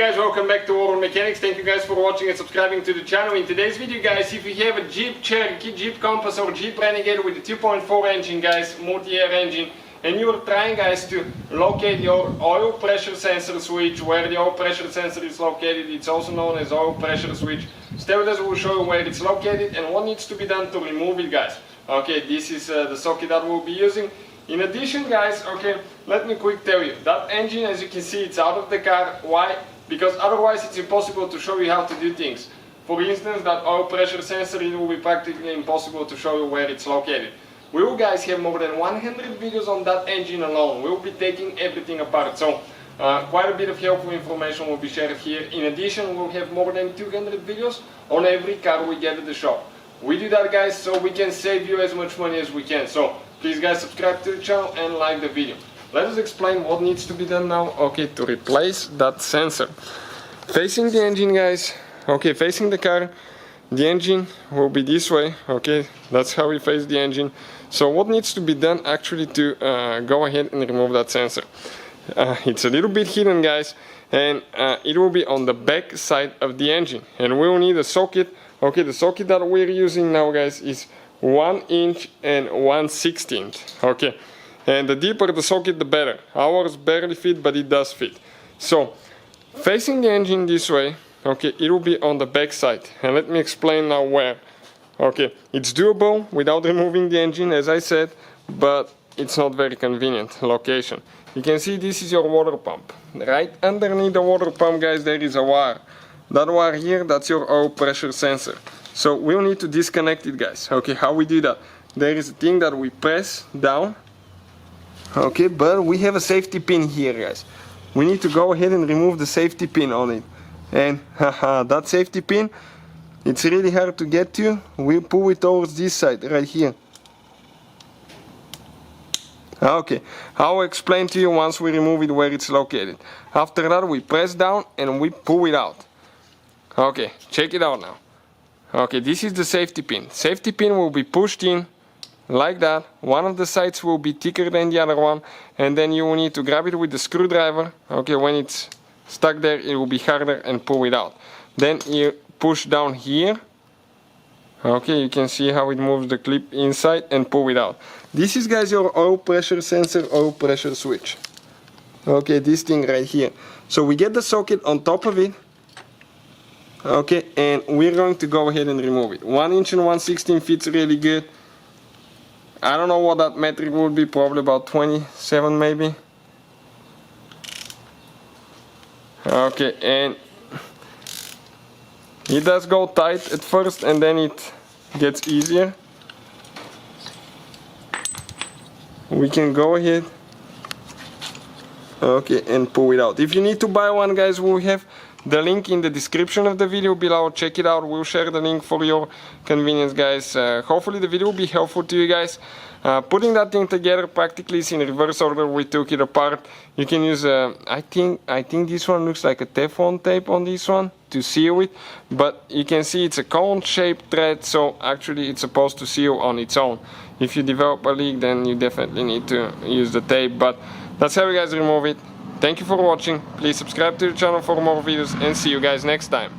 guys, welcome back to World Mechanics. Thank you guys for watching and subscribing to the channel. In today's video guys, if you have a Jeep Cherokee, Jeep Compass or Jeep Renegade with a 2.4 engine guys, multi-air engine, and you're trying guys to locate your oil pressure sensor switch, where the oil pressure sensor is located, it's also known as oil pressure switch. Stay with us, we'll show you where it's located and what needs to be done to remove it guys. Okay, this is the socket that we'll be using. In addition guys, okay, let me quick tell you, that engine, as you can see, it's out of the car. Why? Because otherwise it's impossible to show you how to do things. For instance, that oil pressure sensor, it will be practically impossible to show you where it's located. We will guys have more than 100 videos on that engine alone. We'll be taking everything apart, so quite a bit of helpful information will be shared here. In addition, we'll have more than 200 videos on every car we get at the shop. We do that guys so we can save you as much money as we can. So please guys, subscribe to the channel and like the video. Let us explain what needs to be done now. Okay, to replace that sensor. Facing the engine guys, okay, facing the car, the engine will be this way. Okay, that's how we face the engine. So what needs to be done actually to go ahead and remove that sensor? It's a little bit hidden guys, and it will be on the back side of the engine, and we will need a socket. Okay, the socket that we're using now guys is 1 inch and 1/16. Okay, and the deeper the socket the better. Ours barely fit, but it does fit. So facing the engine this way, okay, it will be on the back side, and let me explain now where. Okay, it's doable without removing the engine as I said, but it's not very convenient location. You can see this is your water pump. Right underneath the water pump guys, there is a wire. That wire here, that's your oil pressure sensor. So we'll need to disconnect it guys. Okay, how we do that? There is a thing that we press down. Okay, but we have a safety pin here guys. We need to go ahead and remove the safety pin on it. And that safety pin, it's really hard to get to. We pull it towards this side right here. Okay, I'll explain to you once we remove it where it's located. After that we press down and we pull it out. Okay, check it out now. Okay, this is the safety pin. Safety pin will be pushed in like that. One of the sides will be thicker than the other one, and then you will need to grab it with the screwdriver. Okay, when it's stuck there, it will be harder, and pull it out. Then you push down here. Okay, you can see how it moves the clip inside, and pull it out. This is guys your oil pressure sensor, oil pressure switch. Okay, this thing right here. So we get the socket on top of it. Okay, and we're going to go ahead and remove it. 1 inch and 1/16 fits really good. I don't know what that metric would be, probably about 27 maybe. Okay, and it does go tight at first and then it gets easier. We can go ahead, okay, and pull it out. If you need to buy one guys, we have the link in the description of the video below. Check it out. We'll share the link for your convenience guys. Hopefully the video will be helpful to you guys. Putting that thing together practically is in reverse order. We took it apart. You can use I think this one looks like a Teflon tape on this one to seal it, but you can see it's a cone shaped thread, so actually it's supposed to seal on its own. If you develop a leak, then you definitely need to use the tape, but that's how you guys remove it. Thank you for watching. Please subscribe to the channel for more videos, and see you guys next time.